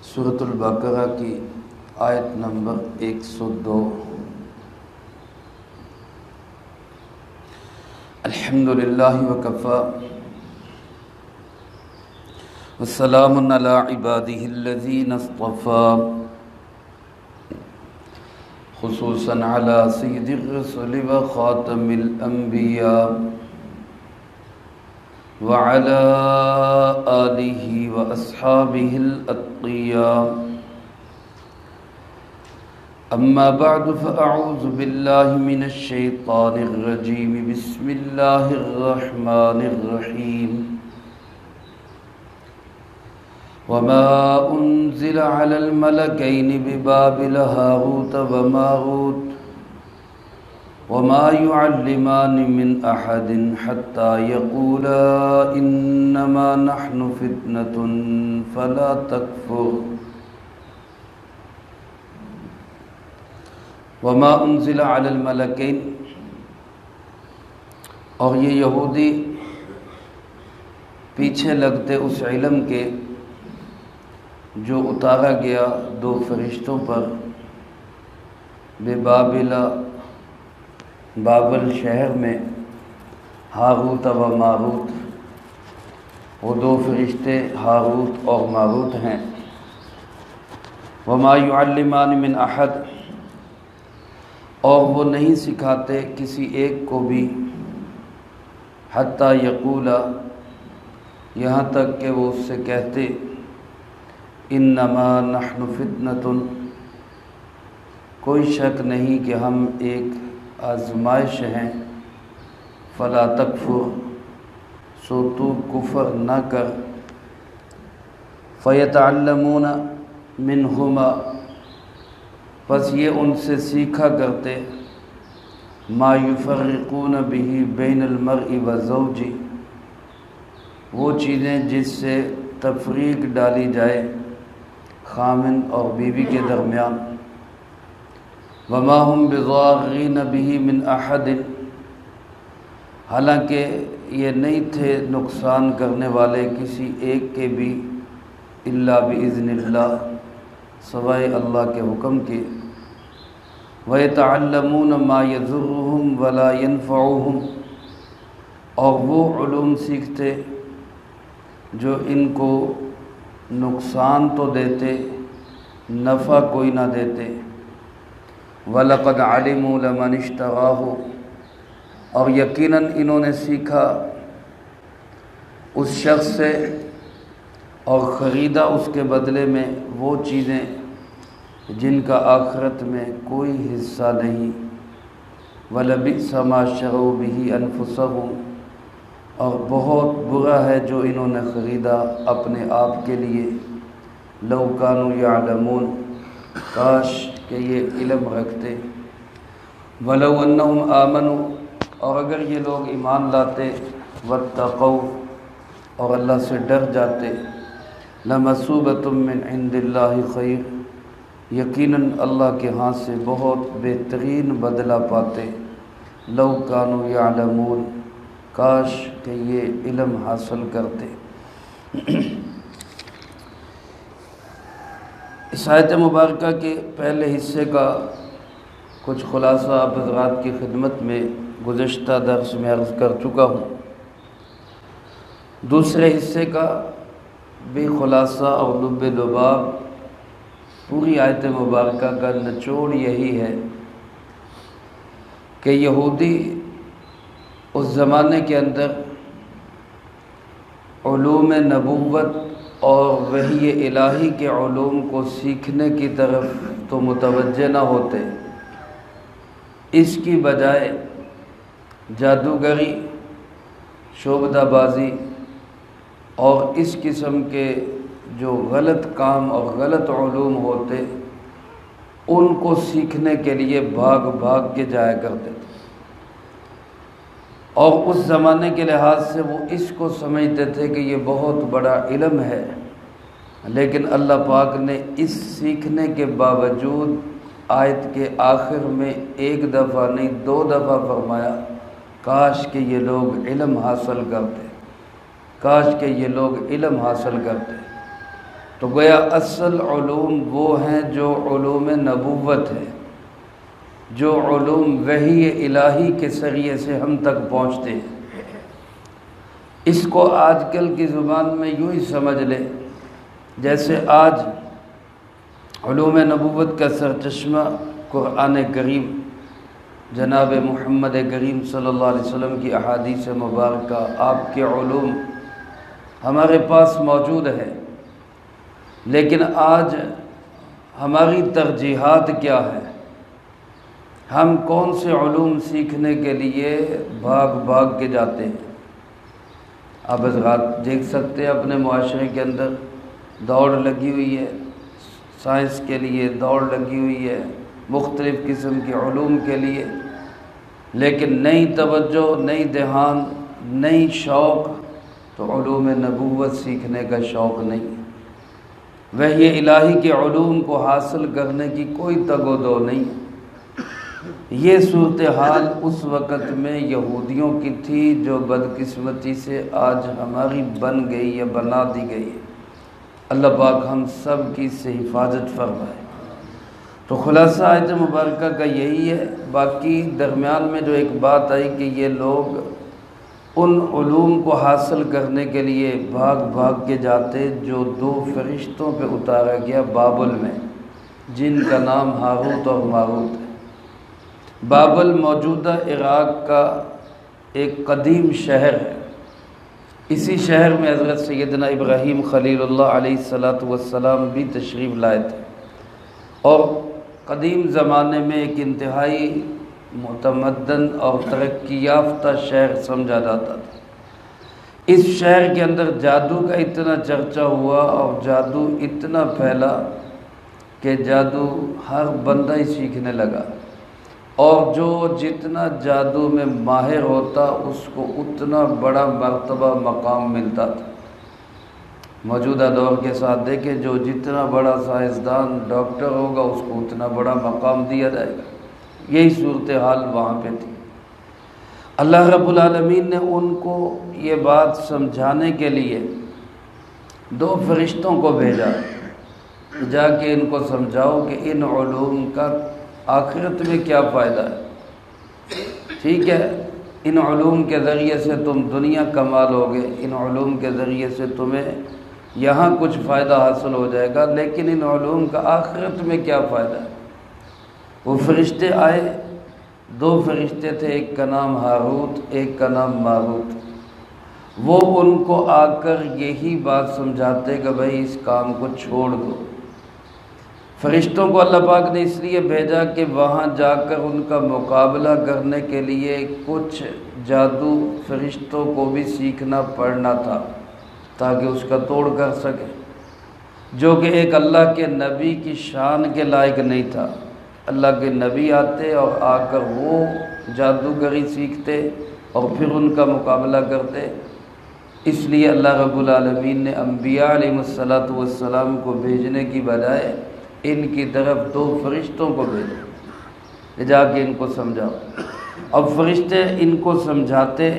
سورۃ البقرہ کی آیت نمبر 102۔ الحمدللہ وکفیٰ والسلام علی عبادہ الذین اصطفیٰ، خصوصاً علی سید الرسل وخاتم الانبیاء وعلى آلہ واصحابہ الاتقیاء، اما بعد فاعوذ باللہ من الشیطان الرجیم، بسم اللہ الرحمن الرحیم۔ وما انزل على الملكين ببابل هاروت وماروت وما يعلمان من أحد حتى يقولا إنما نحن فتنة فلا تكفر۔ وما انزل على الملكين، اور یہ یہودی پیچھے لگتے اس علم کے جو اتارا گیا دو فرشتوں پر، بے بابلا، بابل شہر میں، ہاروت و ماروت، وہ دو فرشتے ہاروت اور ماروت ہیں۔ وما يعلمان من احد، اور وہ نہیں سکھاتے کسی ایک کو بھی، حتی یقولا، یہاں تک کہ وہ اس سے کہتے، انما نحن فتنۃ، کوئی شک نہیں کہ ہم ایک آزمائش ہیں، فلا تکفر، سو تو کفر نہ کر۔ فیتعلمون منہما، پس یہ ان سے سیکھا کرتے، ما یفرقون بہ بین المرء وزوجہ، وہ چیزیں جس سے تفریق ڈالی جائے خامند اور بیوی کے درمیان۔ وما هم بضارین بہ من احد، حالانکہ یہ نہیں تھے نقصان کرنے والے کسی ایک کے بھی، الا باذن اللہ، سوائے اللہ کے حکم کے۔ ویتعلمون ما یضرهم ولا ینفعهم، اور وہ علوم سیکھتے جو ان کو نقصان تو دیتے، نفع کوئی نہ دیتے۔ وَلَقَدْ عَلِمُوا لَمَنِ اشْتَرَاهُ، اور یقیناً انہوں نے سیکھا اس شخص سے اور خریدا اس کے بدلے میں وہ چیزیں جن کا آخرت میں کوئی حصہ نہیں۔ وَلَبِئْسَ مَا شَرَوْا بِهِ أَنفُسَهُمْ، اور بہت برا ہے جو انہوں نے خریدا اپنے آپ کے لیے۔ لَوْ كَانُوا يَعْلَمُونَ، کاش کہ یہ علم رکھتے۔ وَلَوْ أَنَّهُمْ آمَنُوا، اور اگر یہ لوگ ایمان لاتے، وَاتَّقَوْا، اور اللہ سے ڈر جاتے، لَمَثُوبَةٌ مِّنْ عِنْدِ اللَّهِ خَيْرٌ، یقیناً اللہ کے ہاں سے بہت بہترین بدلہ پاتے۔ لَوْ كَانُوا يَعْلَمُونَ، کاش کہ یہ علم حاصل کرتے۔ اس آیت مبارکہ کے پہلے حصے کا کچھ خلاصہ آپ حضرات کی خدمت میں گزشتہ درس میں عرض کر چکا ہوں۔ دوسرے حصے کا بھی خلاصہ اور لب لباب پوری آیت مبارکہ کا نچوڑ یہی ہے کہ یہودی اس زمانے کے اندر علوم نبوت اور وحی الہی کے علوم کو سیکھنے کی طرف تو متوجہ نہ ہوتے، اس کی بجائے جادوگری، شعبدہ بازی اور اس قسم کے جو غلط کام اور غلط علوم ہوتے ان کو سیکھنے کے لیے بھاگ بھاگ کے جایا کرتے تھے، اور اس زمانے کے لحاظ سے وہ اس کو سمجھتے تھے کہ یہ بہت بڑا علم ہے۔ لیکن اللہ پاک نے اس سیکھنے کے باوجود آیت کے آخر میں ایک دفعہ نہیں 2 دفعہ فرمایا، کاش کہ یہ لوگ علم حاصل کرتے، کاش کہ یہ لوگ علم حاصل کرتے۔ تو گویا اصل علوم وہ ہیں جو علوم نبوت ہے، جو علوم وحی الہی کے ذریعے سے ہم تک پہنچتے ہیں۔ اس کو آج کل کی زبان میں یوں ہی سمجھ لے جیسے آج علوم نبوت کا سرچشمہ قرآن کریم، جناب محمد کریم صلی اللہ علیہ وسلم کی احادیث مبارکہ، آپ کے علوم ہمارے پاس موجود ہے، لیکن آج ہماری ترجیحات کیا ہے؟ ہم کون سے علوم سیکھنے کے لیے بھاگ کے جاتے ہیں؟ آپ حضرات دیکھ سکتے ہیں اپنے معاشرے کے اندر دوڑ لگی ہوئی ہے، سائنس کے لیے دوڑ لگی ہوئی ہے، مختلف قسم کے علوم کے لیے، لیکن نئی توجہ، نئی دھیان، نئی شوق تو علوم نبوت سیکھنے کا شوق نہیں۔ وحی الہی کے علوم کو حاصل کرنے کی کوئی تگ و دو نہیں۔ یہ صورتحال اس وقت میں یہودیوں کی تھی جو بدقسمتی سے آج ہماری بن گئی یا بنا دی گئی ہے۔ اللہ پاک ہم سب کی اس سے حفاظت فرمائے۔ تو خلاصہ آیت مبارکہ کا یہی ہے۔ باقی درمیان میں جو ایک بات آئی کہ یہ لوگ ان علوم کو حاصل کرنے کے لیے بھاگ کے جاتے جو 2 فرشتوں پہ اتارا گیا بابل میں، جن کا نام ہاروت اور ماروت ہے۔ بابل موجودہ عراق کا ایک قدیم شہر ہے۔ اسی شہر میں حضرت سیدنا ابراہیم خلیل اللہ علیہ السلام بھی تشریف لائے تھے، اور قدیم زمانے میں ایک انتہائی متمدن اور ترقی یافتہ شہر سمجھا جاتا تھا۔ اس شہر کے اندر جادو کا اتنا چرچا ہوا اور جادو اتنا پھیلا کہ جادو ہر بندہ ہی سیکھنے لگا، اور جو جتنا جادو میں ماہر ہوتا اس کو اتنا بڑا مرتبہ مقام ملتا تھا۔ موجودہ دور کے ساتھ دیکھیں، جو جتنا بڑا سائنسدان ڈاکٹر ہوگا اس کو اتنا بڑا مقام دیا جائے گا۔ یہی صورتحال وہاں پہ تھی۔ اللہ رب العالمین نے ان کو یہ بات سمجھانے کے لیے 2 فرشتوں کو بھیجا، جا کے ان کو سمجھاؤ کہ ان علوم کا آخرت میں کیا فائدہ ہے۔ ٹھیک ہے، ان علوم کے ذریعے سے تم دنیا کما لو گے، ان علوم کے ذریعے سے تمہیں یہاں کچھ فائدہ حاصل ہو جائے گا، لیکن ان علوم کا آخرت میں کیا فائدہ ہے؟ وہ فرشتے آئے، 2 فرشتے تھے، ایک کا نام ہاروت، ایک کا نام ماروت۔ وہ ان کو آ کر یہی بات سمجھاتے کہ بھائی اس کام کو چھوڑ دو۔ فرشتوں کو اللہ پاک نے اس لیے بھیجا کہ وہاں جا کر ان کا مقابلہ کرنے کے لیے کچھ جادو فرشتوں کو بھی سیکھنا پڑنا تھا تاکہ اس کا توڑ کر سکے، جو کہ ایک اللہ کے نبی کی شان کے لائق نہیں تھا۔ اللہ کے نبی آتے اور آ کر وہ جادوگری سیکھتے اور پھر ان کا مقابلہ کرتے۔ اس لیے اللہ رب العالمین نے انبیاء علیہ السلام کو بھیجنے کی بجائے ان کی طرف 2 فرشتوں کو بھیجا، جا کے ان کو سمجھاؤ۔ اب فرشتے ان کو سمجھاتے،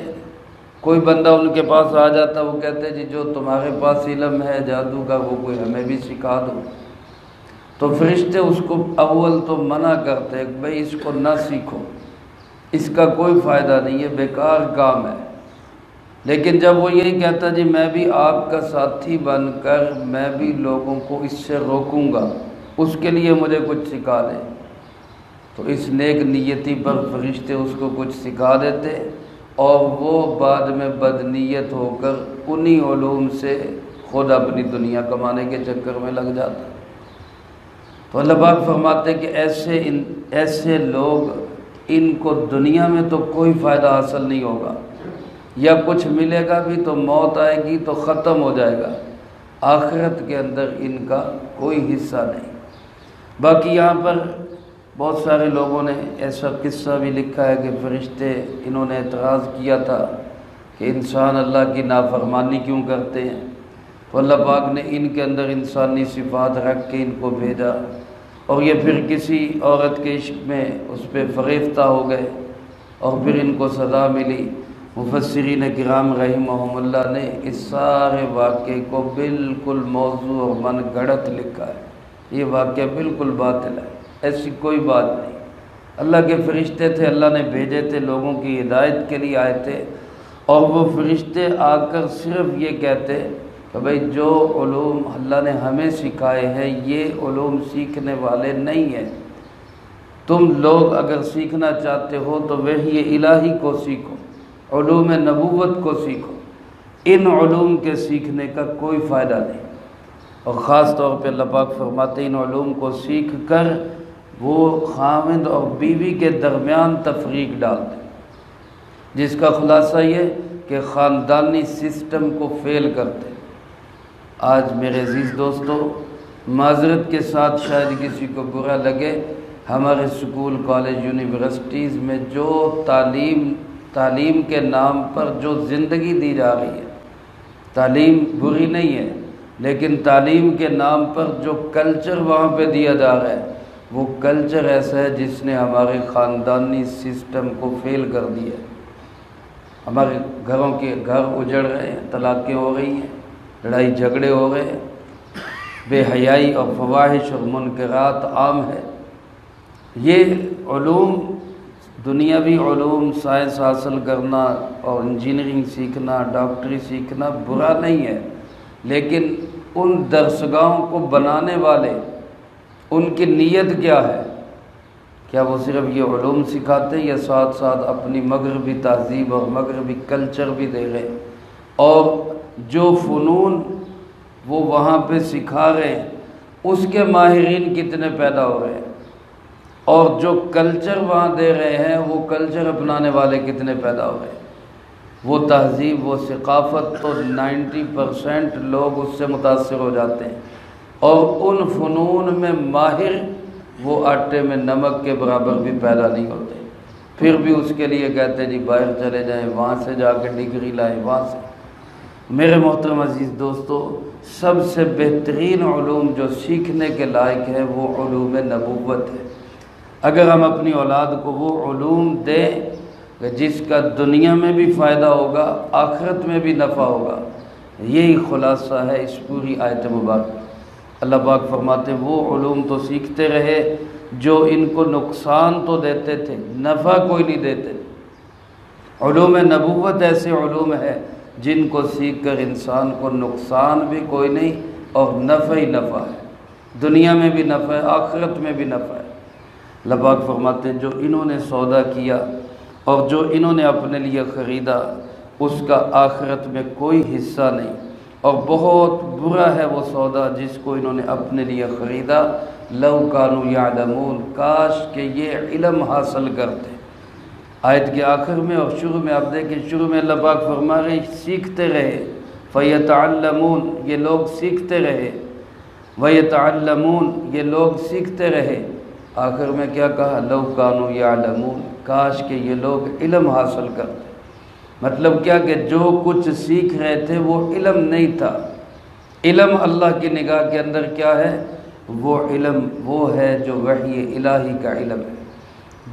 کوئی بندہ ان کے پاس آ جاتا، وہ کہتے جی جو تمہارے پاس علم ہے جادو کا وہ کوئی ہمیں بھی سکھا دو۔ تو فرشتے اس کو اول تو منع کرتے کہ بھئی اس کو نہ سیکھو، اس کا کوئی فائدہ نہیں ہے، بیکار کام ہے۔ لیکن جب وہ یہی کہتا جی میں بھی آپ کا ساتھی بن کر میں بھی لوگوں کو اس سے روکوں گا، اس کے لیے مجھے کچھ سکھا دیں، تو اس نیک نیتی پر فرشتے اس کو کچھ سکھا دیتے، اور وہ بعد میں بدنیت ہو کر انہی علوم سے خود اپنی دنیا کمانے کے چکر میں لگ جاتا۔ تو اللہ پاک فرماتے کہ ایسے لوگ، ان کو دنیا میں تو کوئی فائدہ حاصل نہیں ہوگا، یا کچھ ملے گا بھی تو موت آئے گی تو ختم ہو جائے گا، آخرت کے اندر ان کا کوئی حصہ نہیں۔ باقی یہاں پر بہت سارے لوگوں نے ایسا قصہ بھی لکھا ہے کہ فرشتے انہوں نے اعتراض کیا تھا کہ انسان اللہ کی نافرمانی کیوں کرتے ہیں، تو اللہ پاک نے ان کے اندر انسانی صفات رکھ کے ان کو بھیجا، اور یہ پھر کسی عورت کے عشق میں اس پہ فریفتہ ہو گئے، اور پھر ان کو سزا ملی۔ مفسرین کرام رحمہم اللہ نے اس سارے واقعے کو بالکل موضوع اور من گھڑت لکھا ہے۔ یہ واقعہ بالکل باطل ہے، ایسی کوئی بات نہیں۔ اللہ کے فرشتے تھے، اللہ نے بھیجے تھے، لوگوں کی ہدایت کے لیے آئے تھے، اور وہ فرشتے آ کر صرف یہ کہتے کہ بھئی جو علوم اللہ نے ہمیں سکھائے ہیں یہ علوم سیکھنے والے نہیں ہیں، تم لوگ اگر سیکھنا چاہتے ہو تو وحی الہی کو سیکھو، علوم نبوت کو سیکھو، ان علوم کے سیکھنے کا کوئی فائدہ نہیں۔ اور خاص طور پہ اللہ پاک فرماتے ہیں ان علوم کو سیکھ کر وہ خاوند اور بیوی کے درمیان تفریق ڈال دیں، جس کا خلاصہ یہ کہ خاندانی سسٹم کو فیل کرتے۔ آج میرے عزیز دوستو، معذرت کے ساتھ شاید کسی کو برا لگے، ہمارے سکول، کالج، یونیورسٹیز میں جو تعلیم کے نام پر جو زندگی دی جا رہی ہے، تعلیم بری نہیں ہے، لیکن تعلیم کے نام پر جو کلچر وہاں پہ دیا جا رہا ہے وہ کلچر ایسا ہے جس نے ہمارے خاندانی سسٹم کو فیل کر دیا ہے۔ ہمارے گھروں کے گھر اجڑ رہے ہیں، طلاقیں ہو رہی ہیں، لڑائی جھگڑے ہو رہے ہیں، بے حیائی اور فواحش اور منکرات عام ہے۔ یہ علوم، دنیاوی علوم، سائنس حاصل کرنا اور انجینئرنگ سیکھنا، ڈاکٹری سیکھنا برا نہیں ہے، لیکن ان درسگاہوں کو بنانے والے، ان کی نیت کیا ہے؟ کیا وہ صرف یہ علوم سکھاتے ہیں یا ساتھ ساتھ اپنی مغربی تہذیب اور مغربی کلچر بھی دے رہے ہیں؟ اور جو فنون وہ وہاں پہ سکھا رہے ہیں اس کے ماہرین کتنے پیدا ہو رہے ہیں، اور جو کلچر وہاں دے رہے ہیں وہ کلچر اپنانے والے کتنے پیدا ہو رہے ہیں؟ وہ تہذیب، وہ ثقافت تو 90% لوگ اس سے متاثر ہو جاتے ہیں، اور ان فنون میں ماہر وہ آٹے میں نمک کے برابر بھی پیدا نہیں ہوتے، پھر بھی اس کے لیے کہتے ہیں جی باہر چلے جائیں، وہاں سے جا کے ڈگری لائیں، وہاں سے۔ میرے محترم عزیز دوستو، سب سے بہترین علوم جو سیکھنے کے لائق ہے وہ علوم نبوت ہے۔ اگر ہم اپنی اولاد کو وہ علوم دیں جس کا دنیا میں بھی فائدہ ہوگا، آخرت میں بھی نفع ہوگا، یہی خلاصہ ہے اس پوری آیت مبارکہ۔ اللہ پاک فرماتے ہیں وہ علوم تو سیکھتے رہے جو ان کو نقصان تو دیتے تھے، نفع کوئی نہیں دیتے۔ علوم نبوت ایسے علوم ہے جن کو سیکھ کر انسان کو نقصان بھی کوئی نہیں اور نفع ہی نفع ہے، دنیا میں بھی نفع ہے، آخرت میں بھی نفع ہے۔ اللہ پاک فرماتے ہیں جو انہوں نے سودا کیا اور جو انہوں نے اپنے لیے خریدا اس کا آخرت میں کوئی حصہ نہیں، اور بہت برا ہے وہ سودا جس کو انہوں نے اپنے لیے خریدا۔ لو کانوا یعلمون، کاش کہ یہ علم حاصل کرتے۔ آیت کے آخر میں اور شروع میں آپ دیکھیں، شروع میں اللہ پاک فرما رہے سیکھتے رہے، فیتعلمون، یہ لوگ سیکھتے رہے، ویتعلمون، یہ لوگ سیکھتے رہے، آخر میں کیا کہا؟ لو کانوا یعلمون، کاش کہ یہ لوگ علم حاصل کرتے۔ مطلب کیا کہ جو کچھ سیکھ رہے تھے وہ علم نہیں تھا۔ علم اللہ کی نگاہ کے اندر کیا ہے؟ وہ علم وہ ہے جو وحی الہی کا علم ہے،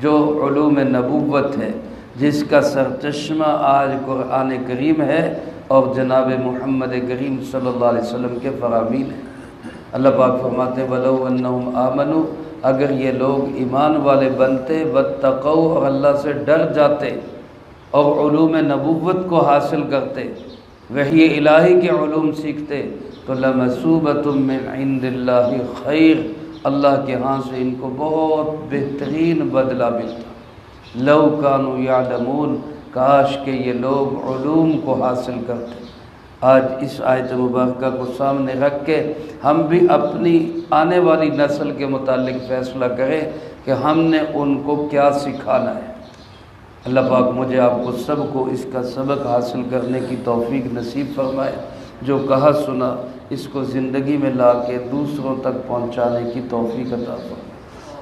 جو علوم نبوت ہے، جس کا سرچشمہ آج قرآن کریم ہے اور جناب محمد کریم صلی اللہ علیہ وسلم کے فرامین ہیں۔ اللہ پاک فرماتے ہیں وَلَوْ أَنَّهُمْ آمَنُوا، اگر یہ لوگ ایمان والے بنتے، وَاتَّقَوْا، اور اللہ سے ڈر جاتے اور علوم نبوت کو حاصل کرتے، وحی الہی کے علوم سیکھتے، تو لَمَثُوبَةٌ مِّنْ عِنْدِ اللَّهِ خَيْرٌ، اللہ کے ہاں سے ان کو بہت بہترین بدلہ ملتا۔ لَوْ كَانُوا يَعْلَمُونَ، کاش کہ یہ لوگ علوم کو حاصل کرتے۔ آج اس آیت مبارکہ کو سامنے رکھ کے ہم بھی اپنی آنے والی نسل کے متعلق فیصلہ کریں کہ ہم نے ان کو کیا سکھانا ہے۔ اللہ پاک مجھے آپ کو سب کو اس کا سبق حاصل کرنے کی توفیق نصیب فرمائے، جو کہا سنا اس کو زندگی میں لا کے دوسروں تک پہنچانے کی توفیق عطا فرمائے۔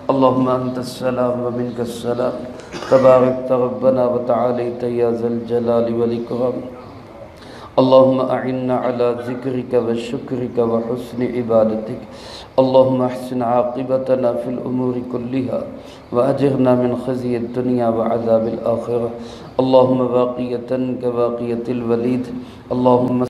اللہم انت السلام و منک السلام، تبارکت ربنا و تعالیت یا ذا الجلال والاکرام۔ اللہم اعنا علی ذکرک و شکرک و حسن عبادتک، اللہم احسن عاقبتنا فی الامور کلها وأجرنا من خزي الدنيا وعذاب الآخرة. اللهم باقية كباقية الوليد. اللهم